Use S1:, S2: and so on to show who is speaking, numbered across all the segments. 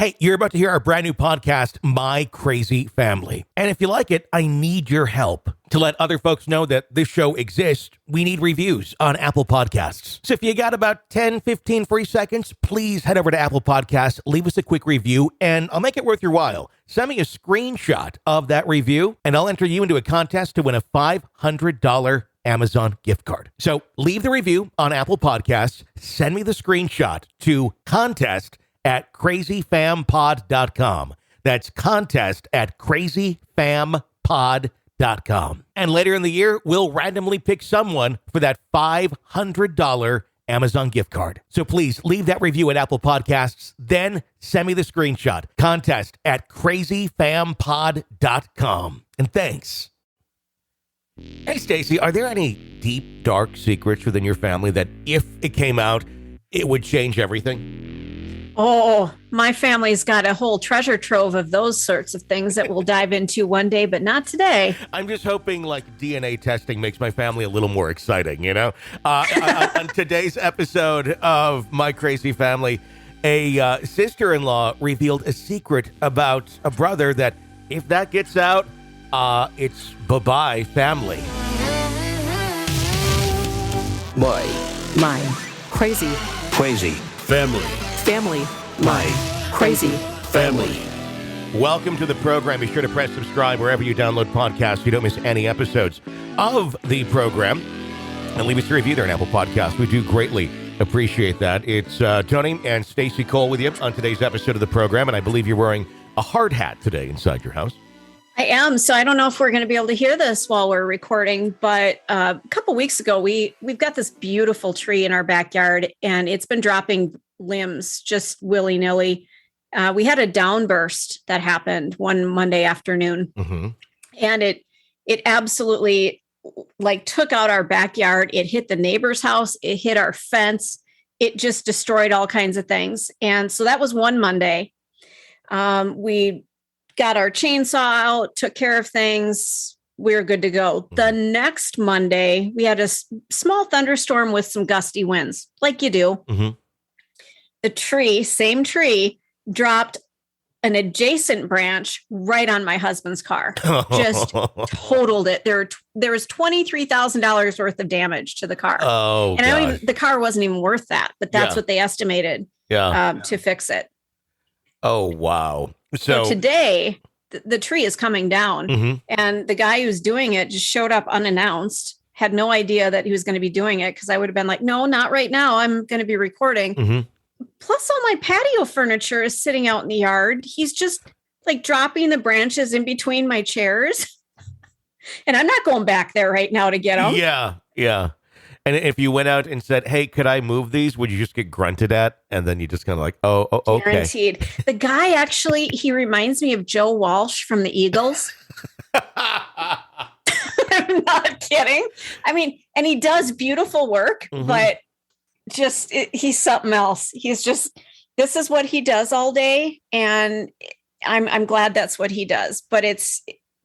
S1: Hey, you're about to hear our brand new podcast, My Crazy Family. And if you like it, I need your help. To let other folks know that this show exists, we need reviews on Apple Podcasts. So if you got about 10, 15 free seconds, please head over to Apple Podcasts, leave us a quick review, and I'll make it worth your while. Send me a screenshot of that review, and I'll enter you into a contest to win a $500 Amazon gift card. So leave the review on Apple Podcasts, send me the screenshot to contest@crazyfampod.com. That's contest@crazyfampod.com. And later in the year, we'll randomly pick someone for that $500 Amazon gift card. So please leave that review at Apple Podcasts, then send me the screenshot. Contest@crazyfampod.com. And thanks. Hey, Stacy, are there any deep, dark secrets within your family that if it came out, it would change everything?
S2: Oh, my family's got a whole treasure trove of those sorts of things that we'll dive into one day, but not today.
S1: I'm just hoping like DNA testing makes my family a little more exciting, you know? On today's episode of My Crazy Family, a sister-in-law revealed a secret about a brother that if that gets out, it's bye-bye family.
S3: My crazy
S1: Family.
S3: My crazy
S1: Family. Welcome to the program. Be sure to press subscribe wherever you download podcasts so you don't miss any episodes of the program. And leave us a review there on Apple Podcasts. We do greatly appreciate that. It's Tony and Stacy Cole with you on today's episode of the program. And I believe you're wearing a hard hat today inside your house.
S2: I am. So I don't know if we're going to be able to hear this while we're recording, but a couple weeks ago, we've got this beautiful tree in our backyard and it's been dropping limbs just willy-nilly. We had a downburst that happened one Monday afternoon, and it absolutely like took out our backyard. It hit the neighbor's house. It hit our fence. It just destroyed all kinds of things. And so that was one Monday. We got our chainsaw out, took care of things. We were good to go. The next Monday, we had a small thunderstorm with some gusty winds, like you do. The tree, same tree, dropped an adjacent branch right on my husband's car. Just totaled it. There was $23,000 worth of damage to the car.
S1: Oh,
S2: and the car wasn't even worth that, but that's what they estimated to fix it.
S1: Oh, wow.
S2: So today, the tree is coming down, and the guy who's doing it just showed up unannounced, had no idea that he was going to be doing it, because I would have been like, no, not right now. I'm going to be recording. Plus, all my patio furniture is sitting out in the yard. He's just like dropping the branches in between my chairs. And I'm not going back there right now to get them.
S1: Yeah. And if you went out and said, hey, could I move these? Would you just get grunted at? And then you just kind of like, oh, okay.
S2: Guaranteed. The guy actually, he reminds me of Joe Walsh from the Eagles. I'm not kidding. I mean, and he does beautiful work, but he's something else. He's just, this is what he does all day. And I'm glad that's what he does, but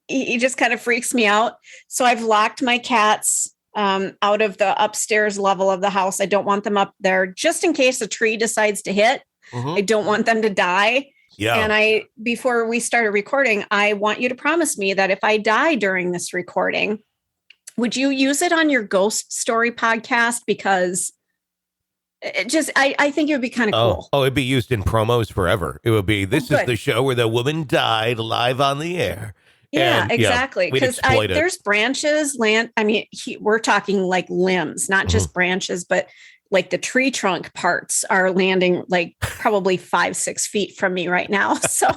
S2: he just kind of freaks me out. So I've locked my cats out of the upstairs level of the house. I don't want them up there just in case a tree decides to hit. I don't want them to die.
S1: Yeah.
S2: And before we started recording, I want you to promise me that if I die during this recording, would you use it on your ghost story podcast? Because I think it would be kind of cool.
S1: Oh, it'd be used in promos forever. It would be, this is the show where the woman died live on the air.
S2: Yeah,
S1: and,
S2: exactly. Because there's branches, land. I mean, we're talking like limbs, not just branches, but like the tree trunk parts are landing like probably 5-6 feet from me right now. So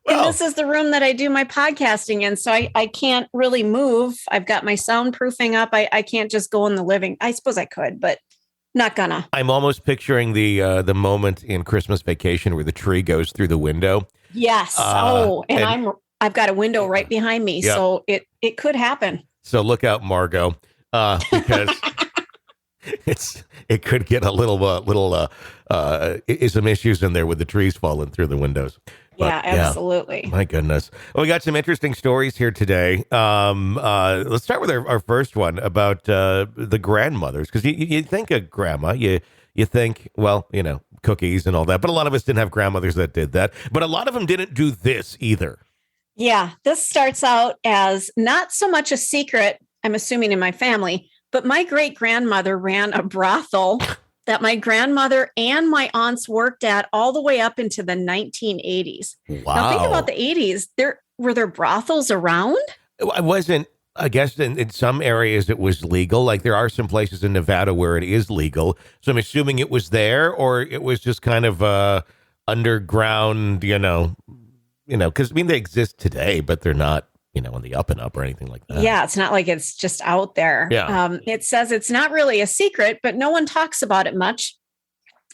S2: and this is the room that I do my podcasting in. So I can't really move. I've got my soundproofing up. I can't just go in the living. I suppose I could, but not gonna.
S1: I'm almost picturing the moment in Christmas Vacation where the tree goes through the window.
S2: Yes. And I've got a window right behind me, so it could happen. So
S1: look out, Margot, because it could get a little some issues in there with the trees falling through the windows. But,
S2: absolutely.
S1: My goodness. Well, we got some interesting stories here today. Let's start with our first one about the grandmothers, because you think of grandma, you you think, well, cookies and all that. But a lot of us didn't have grandmothers that did that. But a lot of them didn't do this either.
S2: Yeah, this starts out as not so much a secret, I'm assuming in my family, but my great grandmother ran a brothel that my grandmother and my aunts worked at all the way up into the 1980s.
S1: Wow.
S2: Now think about the 80s. Were there brothels around?
S1: I wasn't. I guess in some areas it was legal. Like there are some places in Nevada where it is legal. So I'm assuming it was there, or it was just kind of underground, because they exist today, but they're not, on the up and up or anything like that.
S2: Yeah, it's not like it's just out there.
S1: Yeah.
S2: It says it's not really a secret, but no one talks about it much.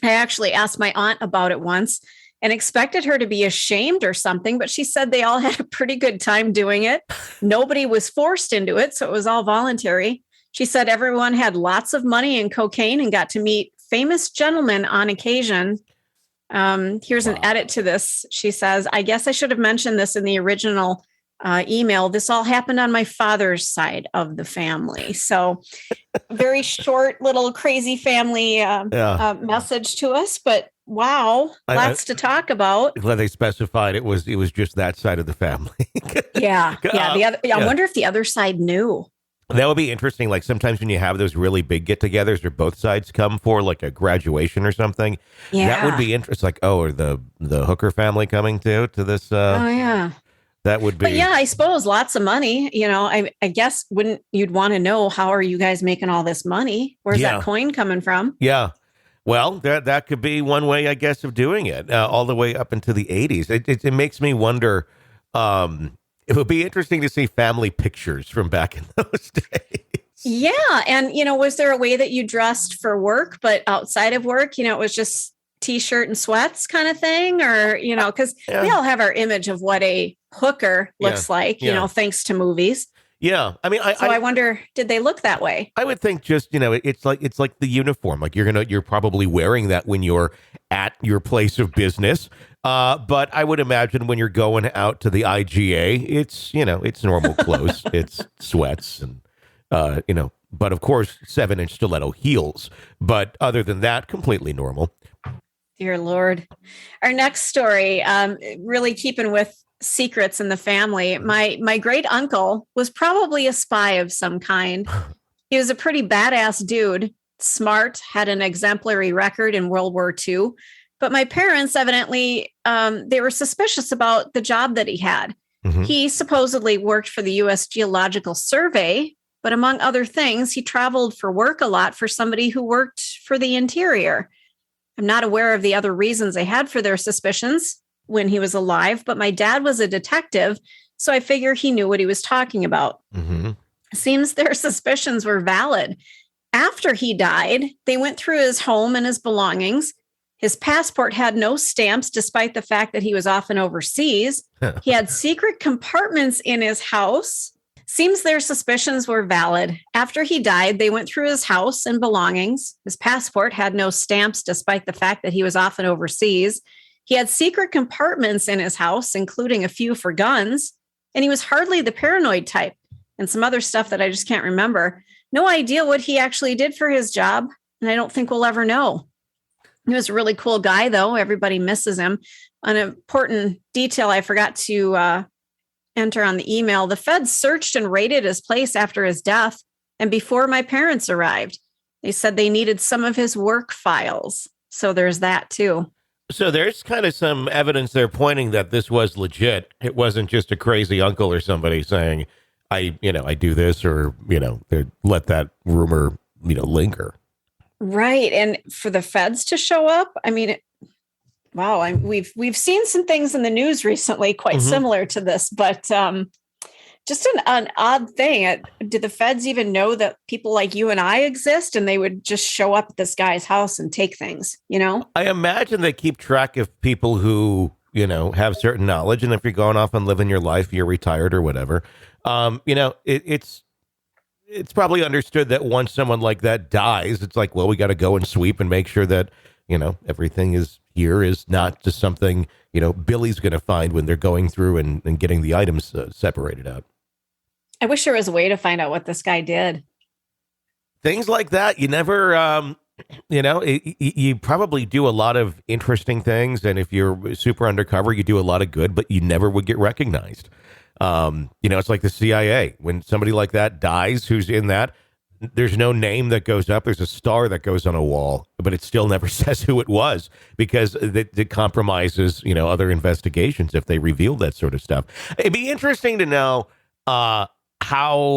S2: I actually asked my aunt about it once and expected her to be ashamed or something, but she said they all had a pretty good time doing it. Nobody was forced into it, so it was all voluntary. She said everyone had lots of money and cocaine and got to meet famous gentlemen on occasion. Here's an edit to this. She says, I guess I should have mentioned this in the original email. This all happened on my father's side of the family. So very short little crazy family message to us, but wow, lots to talk about.
S1: Glad they specified it was just that side of the family.
S2: Yeah. I wonder if the other side knew.
S1: That would be interesting. Like sometimes when you have those really big get-togethers where both sides come for like a graduation or something, that would be interesting. Like, are the Hooker family coming to this?
S2: Oh yeah.
S1: That would be.
S2: But yeah, I suppose lots of money. I guess you'd want to know, how are you guys making all this money? Where's that coin coming from?
S1: Yeah. Well, that could be one way, I guess, of doing it, all the way up into the 80s. It makes me wonder. It would be interesting to see family pictures from back in those days.
S2: Yeah. And, was there a way that you dressed for work, but outside of work, it was just T-shirt and sweats kind of thing? Or, because we all have our image of what a hooker looks like, thanks to movies.
S1: Yeah.
S2: I wonder, did they look that way?
S1: I would think just, it's like the uniform. Like you're probably wearing that when you're at your place of business. But I would imagine when you're going out to the IGA, it's normal clothes. It's sweats and, but of course, 7-inch stiletto heels. But other than that, completely normal.
S2: Dear Lord. Our next story, really keeping with secrets in the family. My great uncle was probably a spy of some kind. He was a pretty badass dude, smart, had an exemplary record in World War II. But my parents, evidently, they were suspicious about the job that he had. Mm-hmm. He supposedly worked for the U.S. Geological Survey, but among other things, he traveled for work a lot for somebody who worked for the Interior. I'm not aware of the other reasons they had for their suspicions when he was alive, but my dad was a detective, so I figure he knew what he was talking about. Mm-hmm. Seems their suspicions were valid. After he died, they went through his home and his belongings. His passport had no stamps, despite the fact that he was often overseas. He had secret compartments in his house. Seems their suspicions were valid. After he died, they went through his house and belongings. His passport had no stamps, despite the fact that he was often overseas. He had secret compartments in his house, including a few for guns. And he was hardly the paranoid type, and some other stuff that I just can't remember. No idea what he actually did for his job, and I don't think we'll ever know. He was a really cool guy, though. Everybody misses him. An important detail I forgot to enter on the email: the feds searched and raided his place after his death and before my parents arrived. They said they needed some of his work files. So there's that, too.
S1: So there's kind of some evidence there pointing that this was legit. It wasn't just a crazy uncle or somebody saying, I do this, or, let that rumor, linger.
S2: Right. And for the feds to show up, wow. We've seen some things in the news recently quite similar to this, but just an odd thing. Did the feds even know that people like you and I exist, and they would just show up at this guy's house and take things,
S1: I imagine they keep track of people who, have certain knowledge. And if you're going off and living your life, you're retired or whatever, it's probably understood that once someone like that dies, it's like, well, we got to go and sweep and make sure that, everything is not just something, Billy's going to find when they're going through and getting the items separated out.
S2: I wish there was a way to find out what this guy did.
S1: Things like that. You never You probably do a lot of interesting things, and if you're super undercover, you do a lot of good, but you never would get recognized. It's like the CIA. When somebody like that dies, who's in that, there's no name that goes up. There's a star that goes on a wall, but it still never says who it was because it compromises, other investigations if they reveal that sort of stuff. It'd be interesting to know how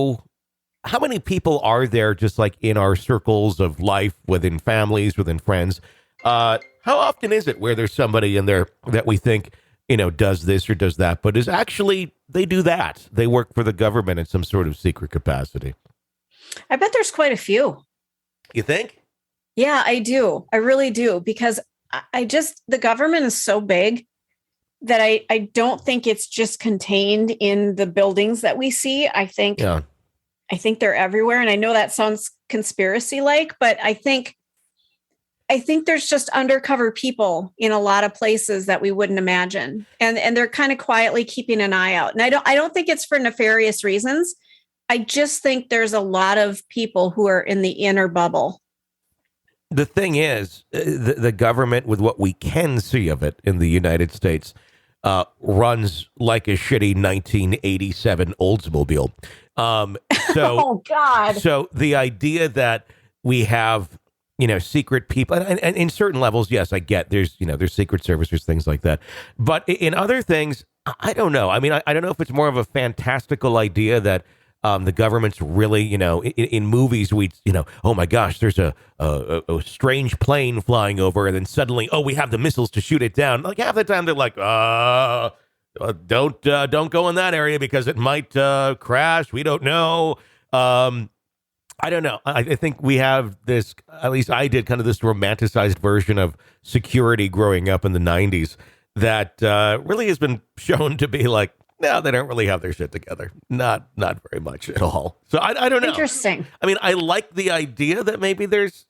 S1: many people are there just like in our circles of life, within families, within friends. How often is it where there's somebody in there that we think, does this or does that, but is actually, they do that. They work for the government in some sort of secret capacity.
S2: I bet there's quite a few.
S1: You think?
S2: Yeah, I do. I really do. Because the government is so big that I don't think it's just contained in the buildings that we see. I think they're everywhere. And I know that sounds conspiracy-like, but I think there's just undercover people in a lot of places that we wouldn't imagine. And they're kind of quietly keeping an eye out. And I don't think it's for nefarious reasons. I just think there's a lot of people who are in the inner bubble.
S1: The thing is, the government, with what we can see of it in the United States, runs like a shitty 1987 Oldsmobile.
S2: Oh, God.
S1: So the idea that we have, secret people, and in certain levels, yes, I get there's Secret Service, there's things like that. But in other things, I don't know. I mean, I don't know if it's more of a fantastical idea that the government's really, in movies, oh my gosh, there's a strange plane flying over, and then suddenly, we have the missiles to shoot it down. Like half the time they're like, don't go in that area because it might crash. We don't know. I don't know. I think we have this, at least I did, kind of this romanticized version of security growing up in the 90s that really has been shown to be like, no, they don't really have their shit together. Not very much at all. So I don't know.
S2: Interesting.
S1: I mean, I like the idea that maybe there's,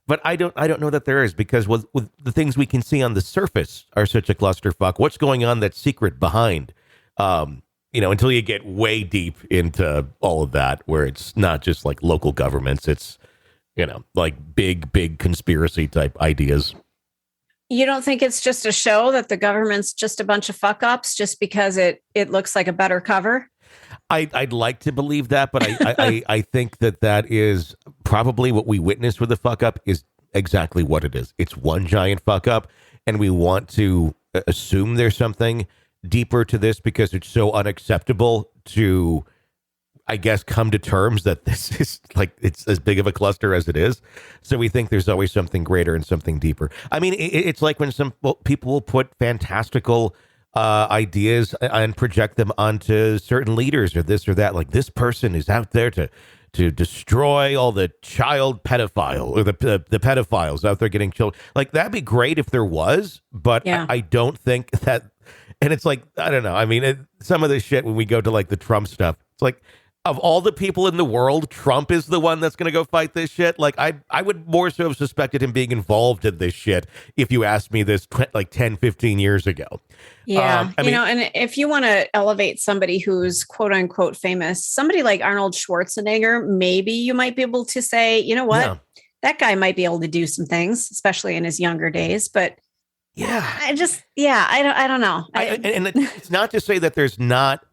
S1: but I don't know that there is, because with the things we can see on the surface are such a clusterfuck. What's going on that's secret behind? Until you get way deep into all of that, where it's not just like local governments, it's, like big conspiracy type ideas.
S2: You don't think it's just a show, that the government's just a bunch of fuck ups just because it looks like a better cover?
S1: I'd like to believe that, but I think that is probably what we witnessed with the fuck up is exactly what it is. It's one giant fuck up, and we want to assume there's something deeper to this because it's so unacceptable to, I guess, come to terms that this is like, it's as big of a cluster as it is. So we think there's always something greater and something deeper. I mean, it's like when some people will put fantastical ideas and project them onto certain leaders or this or that. Like, this person is out there to destroy all the child pedophile or the pedophiles out there getting children. Like, that'd be great if there was, but yeah. I don't think that. And it's like, I don't know. I mean, some of this shit, when we go to like the Trump stuff, it's like, of all the people in the world, Trump is the one that's going to go fight this shit. Like, I would more so have suspected him being involved in this shit if you asked me this like 10, 15 years ago.
S2: Yeah. And if you want to elevate somebody who's quote unquote famous, somebody like Arnold Schwarzenegger, maybe you might be able to say, you know what, that guy might be able to do some things, especially in his younger days. But
S1: yeah,
S2: I don't know.
S1: And it's not to say that there's not.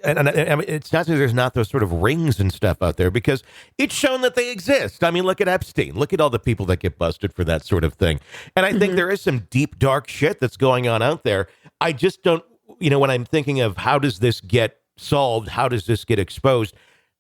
S1: And I mean, it's not that there's not those sort of rings and stuff out there, because it's shown that they exist. I mean, look at Epstein. Look at all the people that get busted for that sort of thing. And I think there is some deep, dark shit that's going on out there. I just don't, when I'm thinking of how does this get solved, how does this get exposed,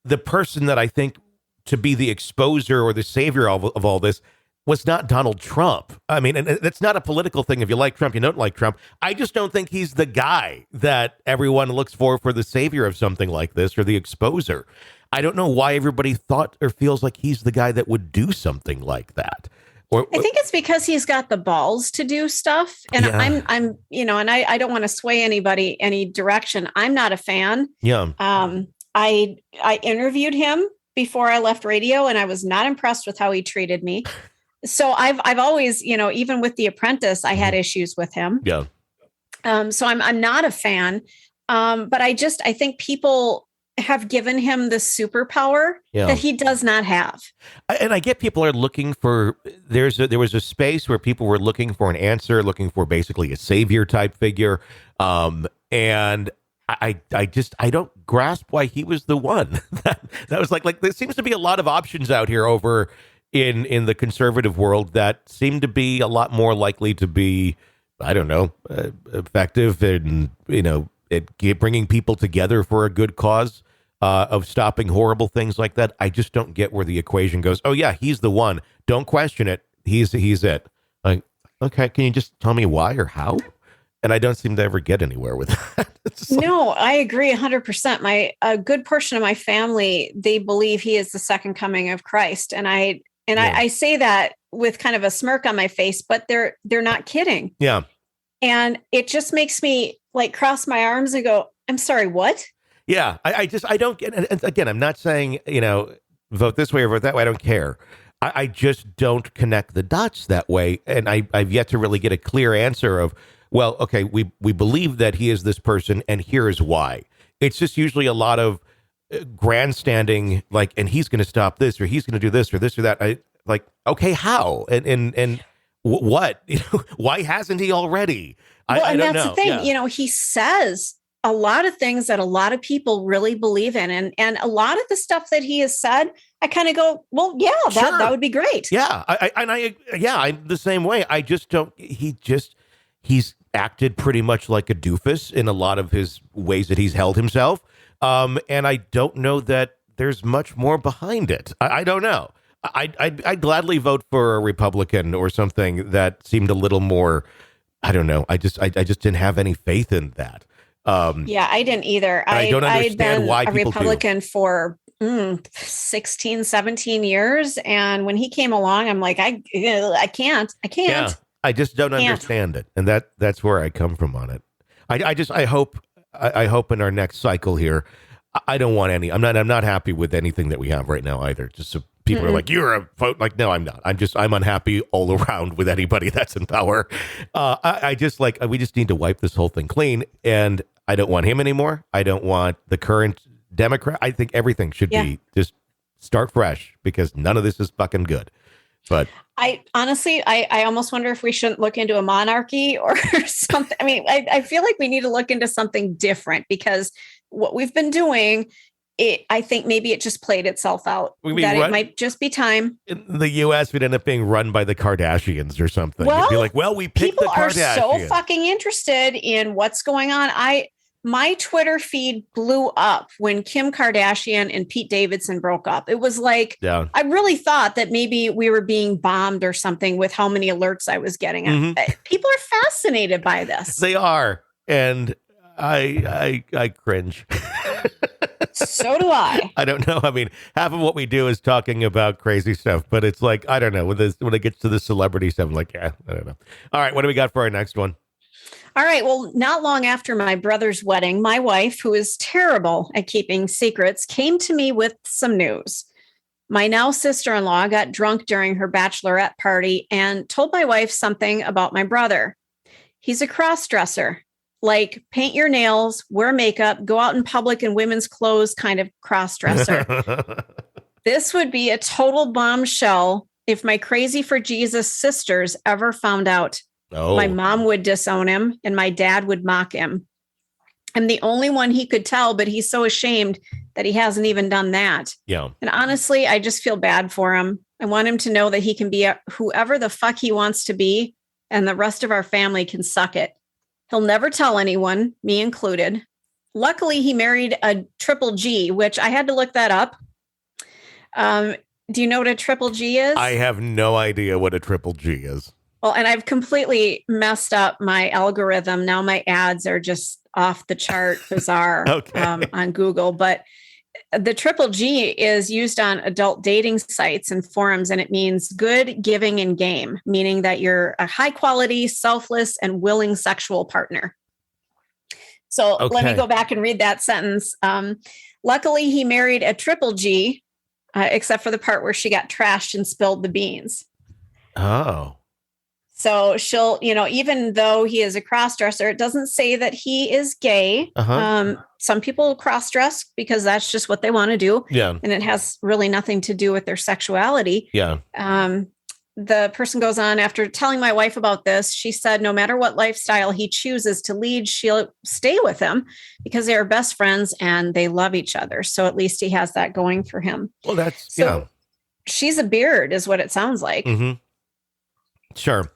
S1: the person that I think to be the exposer or the savior of all this was not Donald Trump. I mean, and that's not a political thing. If you like Trump, you don't like Trump. I just don't think he's the guy that everyone looks for the savior of something like this or the exposer. I don't know why everybody thought or feels like he's the guy that would do something like that.
S2: I think it's because he's got the balls to do stuff. And I'm and I don't want to sway anybody any direction. I'm not a fan.
S1: Yeah.
S2: I interviewed him before I left radio, and I was not impressed with how he treated me. So I've always, even with The Apprentice, I had issues with him.
S1: Yeah.
S2: So I'm not a fan. But I think people have given him the superpower that he does not have.
S1: And I get people are looking for, there was a space where people were looking for an answer, looking for basically a savior type figure. And I don't grasp why he was the one. that was like there seems to be a lot of options out here over in the conservative world that seem to be a lot more likely to be, I don't know, effective and, bringing people together for a good cause, of stopping horrible things like that. I just don't get where the equation goes. Oh yeah, he's the one. Don't question it. He's it. Like, okay, can you just tell me why or how? And I don't seem to ever get anywhere with that.
S2: No, I agree 100%. A good portion of my family, they believe he is the second coming of Christ. And I say that with kind of a smirk on my face, but they're not kidding.
S1: Yeah.
S2: And it just makes me like cross my arms and go, I'm sorry, what?
S1: Yeah. I don't get it. And again, I'm not saying, vote this way or vote that way. I don't care. I just don't connect the dots that way. And I've yet to really get a clear answer of, well, okay, we believe that he is this person and here is why. It's just usually a lot of grandstanding, like, and he's going to stop this or he's going to do this or this or that. I like, okay, how? And what? Why hasn't he already? I don't know.
S2: That's the thing.
S1: Yeah.
S2: He says a lot of things that a lot of people really believe in. And a lot of the stuff that he has said, I kind of go, well, yeah,
S1: sure.
S2: that would be great.
S1: Yeah. I'm the same way. I just don't, he's acted pretty much like a doofus in a lot of his ways that he's held himself. And I don't know that there's much more behind it. I don't know. I'd gladly vote for a Republican or something that seemed a little more, I don't know. I just didn't have any faith in that.
S2: Yeah, I didn't either.
S1: I don't understand why
S2: people a Republican
S1: do.
S2: For 16, 17 years. And when he came along, I'm like, I can't.
S1: Yeah, I just don't understand it. And that's where I come from on it. I hope in our next cycle here, I don't want any, I'm not happy with anything that we have right now either. Just so people are like, you're a vote. Like, no, I'm not. I'm unhappy all around with anybody that's in power. I just we just need to wipe this whole thing clean. And I don't want him anymore. I don't want the current Democrat. I think everything should be just start fresh because none of this is fucking good. But
S2: I honestly, I almost wonder if we shouldn't look into a monarchy or something. I mean, I feel like we need to look into something different because what we've been doing, I think maybe it just played itself out. It might just be time.
S1: In the U.S., we'd end up being run by the Kardashians or something. Well, it'd be like, well, we picked the Kardashians.
S2: People are so fucking interested in what's going on. My Twitter feed blew up when Kim Kardashian and Pete Davidson broke up. It was like, I really thought that maybe we were being bombed or something with how many alerts I was getting. Mm-hmm. People are fascinated by this.
S1: They are. And I cringe.
S2: So do I.
S1: I don't know. I mean, half of what we do is talking about crazy stuff, but it's like, I don't know. When it gets to the celebrity stuff, I'm like, I don't know. All right. What do we got for our next one?
S2: All right. Well, not long after my brother's wedding, my wife, who is terrible at keeping secrets, came to me with some news. My now sister-in-law got drunk during her bachelorette party and told my wife something about my brother. He's a cross-dresser, like paint your nails, wear makeup, go out in public in women's clothes kind of cross-dresser. This would be a total bombshell if my Crazy for Jesus sisters ever found out. Oh. My mom would disown him and my dad would mock him. I'm the only one he could tell, but he's so ashamed that he hasn't even done that.
S1: Yeah.
S2: And honestly, I just feel bad for him. I want him to know that he can be whoever the fuck he wants to be, and the rest of our family can suck it. He'll never tell anyone, me included. Luckily, he married a triple G, which I had to look that up. Do you know what a triple G is?
S1: I have no idea what a triple G is.
S2: Well, and I've completely messed up my algorithm. Now my ads are just off the chart bizarre on Google. But the triple G is used on adult dating sites and forums, and it means good, giving, and game, meaning that you're a high quality, selfless, and willing sexual partner. So let me go back and read that sentence. Luckily, he married a triple G, except for the part where she got trashed and spilled the beans.
S1: Oh.
S2: So she'll, even though he is a cross-dresser, it doesn't say that he is gay. Some people cross-dress because that's just what they want to do.
S1: Yeah.
S2: And it has really nothing to do with their sexuality.
S1: Yeah.
S2: The person goes on, after telling my wife about this, she said, no matter what lifestyle he chooses to lead, she'll stay with him because they are best friends and they love each other. So at least he has that going for him.
S1: Well,
S2: She's a beard is what it sounds like.
S1: Mm-hmm. Sure.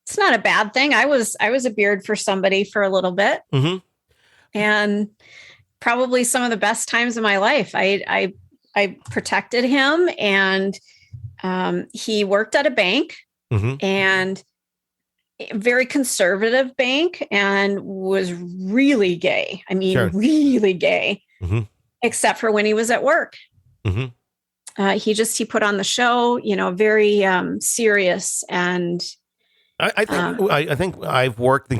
S2: It's not a bad thing. I was a beard for somebody for a little bit, and probably some of the best times of my life. I protected him, and he worked at a bank, and a very conservative bank, and was really gay. I mean, really gay, except for when he was at work. He put on the show, very serious. And
S1: I think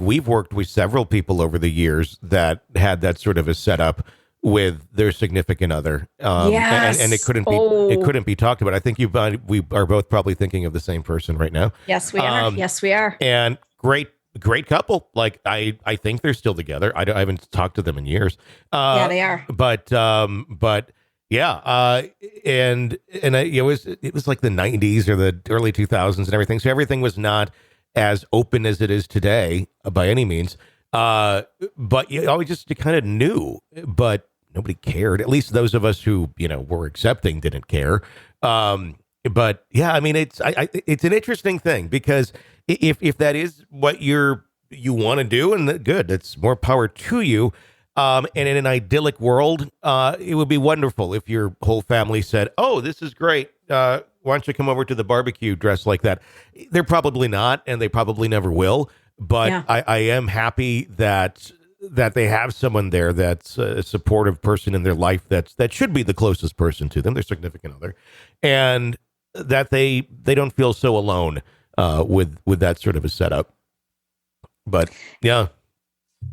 S1: we've worked with several people over the years that had that sort of a setup with their significant other.
S2: Yes.
S1: And it couldn't be talked about. I think we are both probably thinking of the same person right now.
S2: Yes, we are. Yes, we are.
S1: And great couple. Like I think they're still together. I haven't talked to them in years.
S2: Yeah, they are.
S1: But yeah, it was like the 90s or the early 2000s and everything. So everything was not as open as it is today by any means. But you always just kind of knew, but nobody cared. At least those of us who were accepting didn't care. But yeah, I mean, it's an interesting thing because if that is what you want to do, and good, it's more power to you. And in an idyllic world, it would be wonderful if your whole family said, "Oh, this is great. Why don't you come over to the barbecue dressed like that?" They're probably not, and they probably never will. But yeah. I am happy that they have someone there that's a supportive person in their life that should be the closest person to them, their significant other, and that they don't feel so alone with that sort of a setup. But yeah.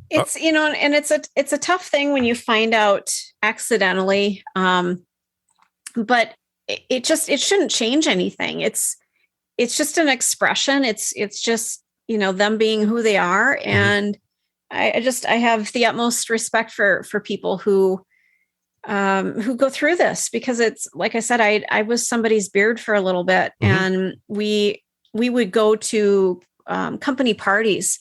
S2: It's, and it's a tough thing when you find out accidentally. But it shouldn't change anything. It's just an expression. It's just, them being who they are. And I have the utmost respect for people who go through this, because it's, like I said, I was somebody's beard for a little bit, and we would go to company parties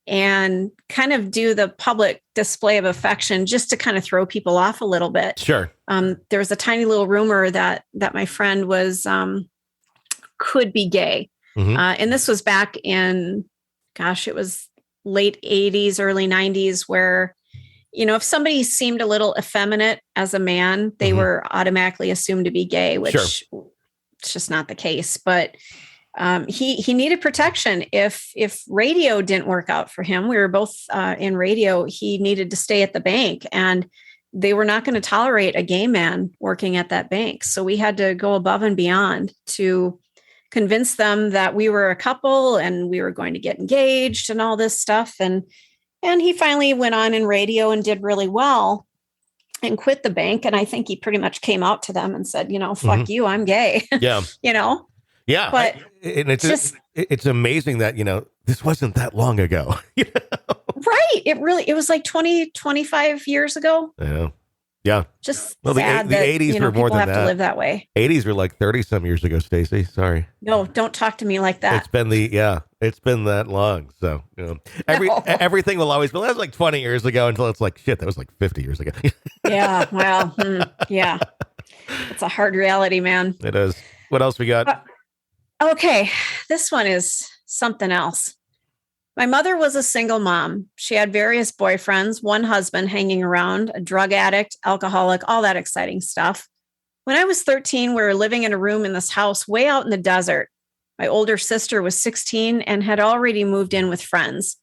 S2: and kind of do the public display of affection just to kind of throw people off a little bit.
S1: Sure.
S2: There was a tiny little rumor that my friend was, could be gay. And this was back in, it was late 80s, early 90s, where, if somebody seemed a little effeminate as a man, they were automatically assumed to be gay, which it's just not the case. But he needed protection. If radio didn't work out for him, we were both in radio, he needed to stay at the bank, and they were not going to tolerate a gay man working at that bank. So we had to go above and beyond to convince them that we were a couple and we were going to get engaged and all this stuff. And he finally went on in radio and did really well and quit the bank. And I think he pretty much came out to them and said, fuck you, I'm gay.
S1: Yeah. Yeah.
S2: But
S1: it's amazing that, this wasn't that long ago.
S2: Right. It was like 25 years ago.
S1: Yeah. Yeah.
S2: Just
S1: well,
S2: sad
S1: the 80s were more than that.
S2: People have to live that way.
S1: 80s were like 30 some years ago, Stacey. Sorry.
S2: No, don't talk to me like that.
S1: It's been that long. So, everything will always, that was like 20 years ago, until it's like, shit, that was like 50 years ago.
S2: Yeah. Well, yeah. It's a hard reality, man.
S1: It is. What else we got?
S2: Okay. This one is something else. My mother was a single mom. She had various boyfriends, one husband hanging around, a drug addict, alcoholic, all that exciting stuff. When I was 13, we were living in a room in this house way out in the desert. My older sister was 16 and had already moved in with friends.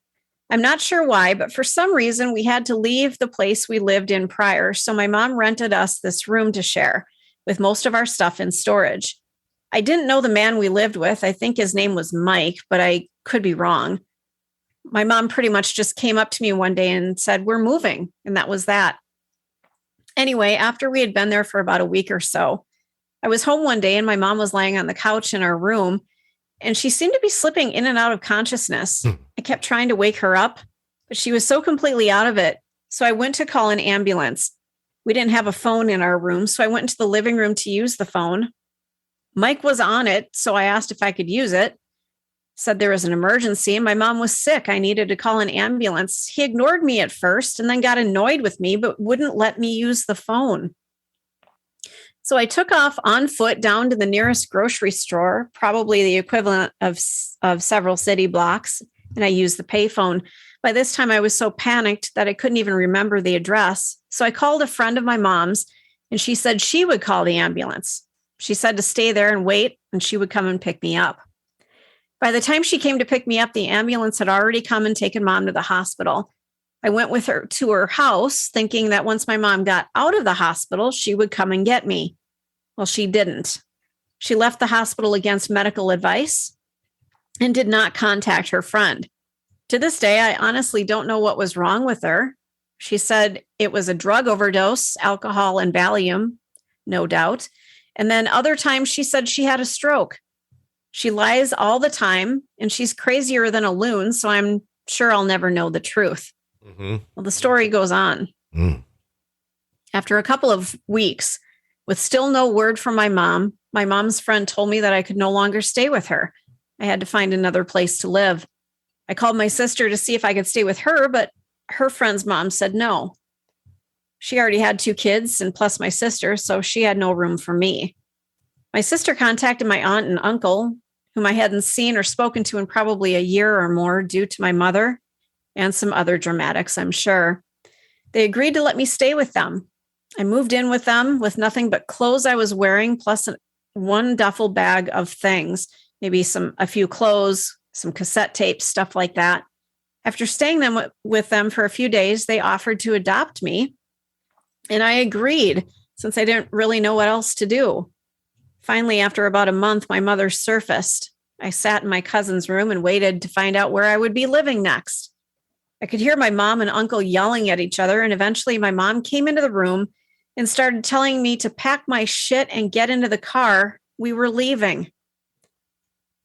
S2: I'm not sure why, but for some reason, we had to leave the place we lived in prior. So my mom rented us this room to share with most of our stuff in storage. I didn't know the man we lived with. I think his name was Mike, but I could be wrong. My mom pretty much just came up to me one day and said, "We're moving." And that was that. Anyway, after we had been there for about a week or so, I was home one day and my mom was lying on the couch in our room, and she seemed to be slipping in and out of consciousness. I kept trying to wake her up, but she was so completely out of it. So I went to call an ambulance. We didn't have a phone in our room, so I went into the living room to use the phone. Mike was on it, so I asked if I could use it. Said there was an emergency and my mom was sick. I needed to call an ambulance. He ignored me at first and then got annoyed with me, but wouldn't let me use the phone. So I took off on foot down to the nearest grocery store, probably the equivalent of several city blocks, and I used the payphone. By this time, I was so panicked that I couldn't even remember the address. So I called a friend of my mom's, and she said she would call the ambulance. She said to stay there and wait, and she would come and pick me up. By the time she came to pick me up, the ambulance had already come and taken mom to the hospital. I went with her to her house, thinking that once my mom got out of the hospital, she would come and get me. Well, she didn't. She left the hospital against medical advice and did not contact her friend. To this day, I honestly don't know what was wrong with her. She said it was a drug overdose, alcohol and Valium, no doubt. And then other times she said she had a stroke. She lies all the time and she's crazier than a loon. So I'm sure I'll never know the truth. Mm-hmm. Well, the story goes on. After a couple of weeks, with still no word from my mom's friend told me that I could no longer stay with her. I had to find another place to live. I called my sister to see if I could stay with her, but her friend's mom said no. She already had 2 kids and plus my sister, so she had no room for me. My sister contacted my aunt and uncle, whom I hadn't seen or spoken to in probably a year or more due to my mother and some other dramatics, I'm sure. They agreed to let me stay with them. I moved in with them with nothing but clothes I was wearing, plus one duffel bag of things, maybe a few clothes, some cassette tapes, stuff like that. After staying with them for a few days, they offered to adopt me. And I agreed, since I didn't really know what else to do. Finally, after about a month, my mother surfaced. I sat in my cousin's room and waited to find out where I would be living next. I could hear my mom and uncle yelling at each other, and eventually my mom came into the room and started telling me to pack my shit and get into the car. We were leaving.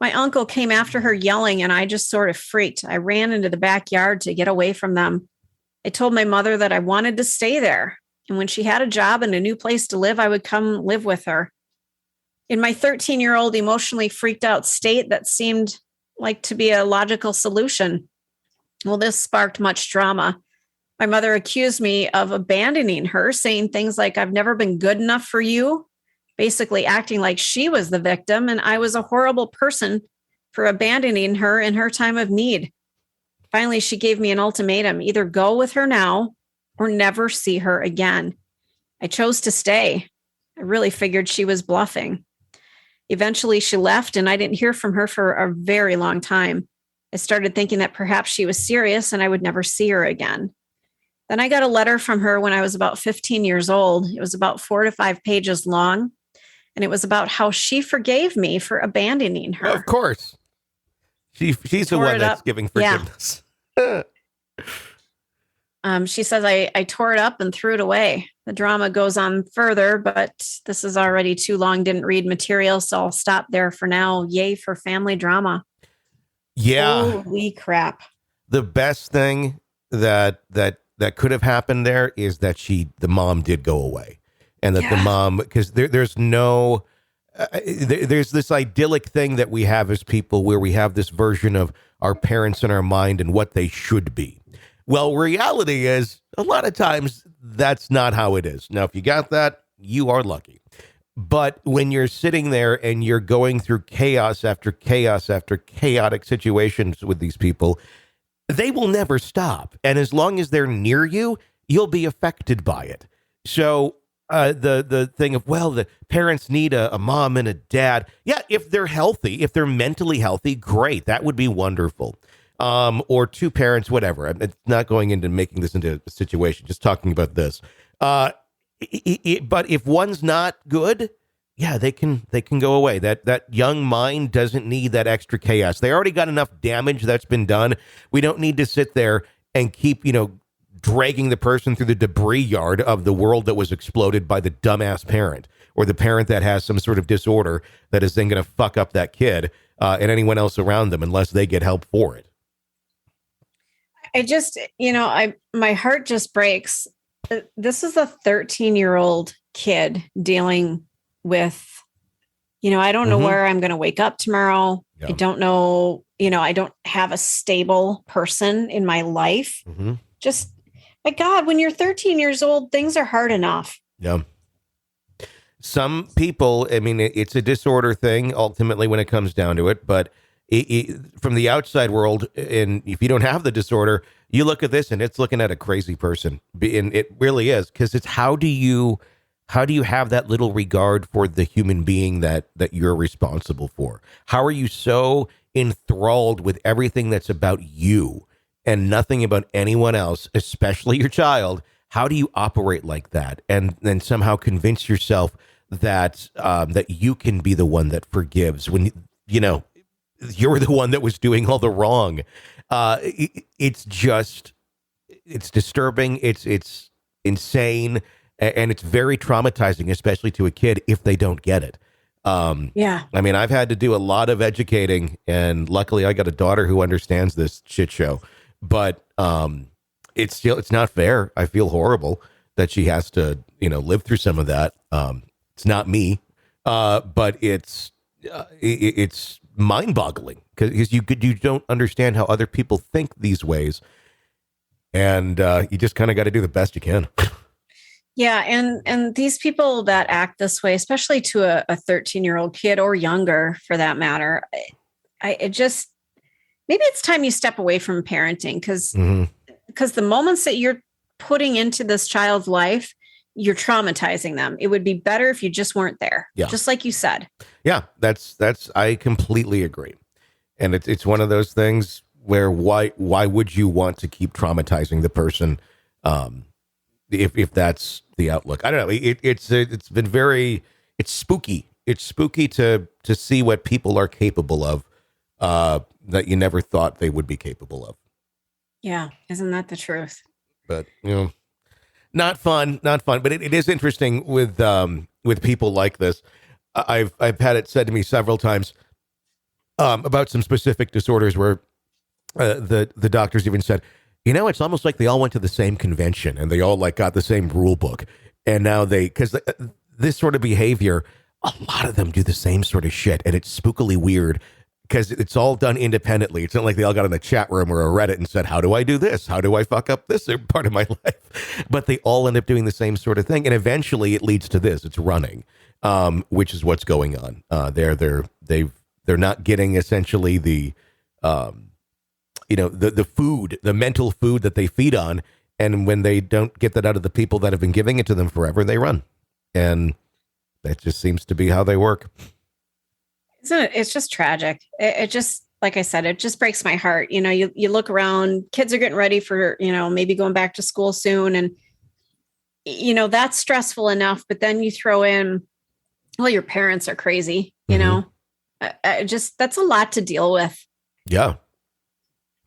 S2: My uncle came after her yelling, and I just sort of freaked. I ran into the backyard to get away from them. I told my mother that I wanted to stay there, and when she had a job and a new place to live, I would come live with her. In my 13-year-old emotionally freaked out state, that seemed like to be a logical solution. Well, this sparked much drama. My mother accused me of abandoning her, saying things like, "I've never been good enough for you," basically acting like she was the victim and I was a horrible person for abandoning her in her time of need. Finally, she gave me an ultimatum: either go with her now or never see her again. I chose to stay. I really figured she was bluffing. Eventually, she left and I didn't hear from her for a very long time. I started thinking that perhaps she was serious and I would never see her again. Then I got a letter from her when I was about 15 years old. It was about 4 to 5 pages long. And it was about how she forgave me for abandoning her.
S1: Well, of course. She's the one that's giving forgiveness.
S2: Yeah. She says, I tore it up and threw it away. The drama goes on further, but this is already too long. Didn't read material, so I'll stop there for now. Yay for family drama.
S1: Yeah.
S2: Holy crap.
S1: The best thing that could have happened there is that the mom did go away. And that the mom, because there's no, there's this idyllic thing that we have as people where we have this version of our parents in our mind and what they should be. Well, reality is a lot of times that's not how it is. Now, if you got that, you are lucky. But when you're sitting there and you're going through chaos after chaotic situations with these people, they will never stop. And as long as they're near you, you'll be affected by it. So the thing of, well, the parents need a mom and a dad. Yeah, if they're healthy, if they're mentally healthy, great. That would be wonderful. Or 2 parents, whatever. I'm not going into making this into a situation, just talking about this. But if one's not good, yeah, they can go away. That young mind doesn't need that extra chaos. They already got enough damage that's been done. We don't need to sit there and keep, dragging the person through the debris yard of the world that was exploded by the dumbass parent or the parent that has some sort of disorder that is then going to fuck up that kid. and anyone else around them unless they get help for it.
S2: I just, my heart just breaks. This is a 13-year-old kid dealing with, I don't know where I'm going to wake up tomorrow. Yeah. I don't know, I don't have a stable person in my life. Just, my God, when you're 13 years old, things are hard enough.
S1: Yeah. Some people, I mean, it's a disorder thing ultimately when it comes down to it, but from the outside world, and if you don't have the disorder, you look at this and it's looking at a crazy person, and it really is, because it's how do you have that little regard for the human being that you're responsible for? How are you so enthralled with everything that's about you and nothing about anyone else, especially your child? How do you operate like that and then somehow convince yourself that that you can be the one that forgives when you're the one that was doing all the wrong? It's disturbing. It's insane. And it's very traumatizing, especially to a kid if they don't get it.
S2: Yeah.
S1: I mean, I've had to do a lot of educating, and luckily I got a daughter who understands this shit show, but it's not fair. I feel horrible that she has to, live through some of that. It's not me, but it's mind-boggling because you don't understand how other people think these ways, and you just kind of got to do the best you can.
S2: Yeah, and these people that act this way, especially to a 13-year-old kid or younger, for that matter, maybe it's time you step away from parenting because the moments that you're putting into this child's life, you're traumatizing them. It would be better if you just weren't there. Yeah. Just like you said. Yeah,
S1: that's I completely agree. And it's one of those things where why would you want to keep traumatizing the person if that's the outlook? I don't know. It's been it's spooky. It's spooky to see what people are capable of that you never thought they would be capable of.
S2: Yeah, isn't that the truth?
S1: But not fun, but it is interesting with people like this. I've had it said to me several times about some specific disorders where the doctors even said, it's almost like they all went to the same convention and they all got the same rule book, and now because this sort of behavior, a lot of them do the same sort of shit, and it's spookily weird. Because it's all done independently. It's not like they all got in a chat room or a Reddit and said, how do I do this? How do I fuck up this part of my life? But they all end up doing the same sort of thing. And eventually it leads to this. It's running, which is what's going on. They're not getting essentially the food, the mental food that they feed on. And when they don't get that out of the people that have been giving it to them forever, they run. And that just seems to be how they work.
S2: Isn't it? It's just tragic. It just, like I said, it just breaks my heart. You look around, kids are getting ready for, maybe going back to school soon. And, that's stressful enough. But then you throw in, well, your parents are crazy, that's a lot to deal with.
S1: Yeah,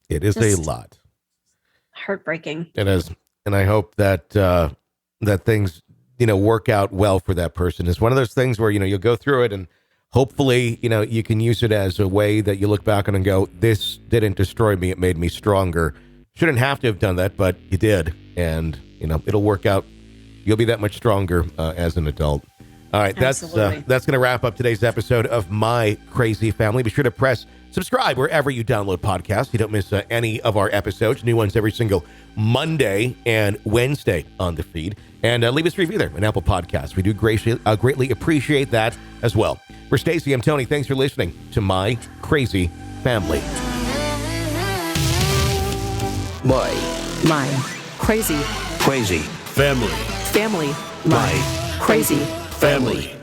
S1: it is just a lot.
S2: Heartbreaking.
S1: It is. And I hope that, that things, work out well for that person. It's one of those things where, you'll go through it and hopefully, you can use it as a way that you look back on and go, this didn't destroy me. It made me stronger. Shouldn't have to have done that, but you did. And, it'll work out. You'll be that much stronger as an adult. All right. That's going to wrap up today's episode of My Crazy Family. Be sure to press subscribe wherever you download podcasts. You don't miss any of our episodes. New ones every single Monday and Wednesday on the feed. And leave us a review there on Apple Podcasts. We do greatly appreciate that as well. For Stacey, I'm Tony. Thanks for listening to My Crazy Family.
S3: My crazy
S4: family.
S3: My crazy
S4: family.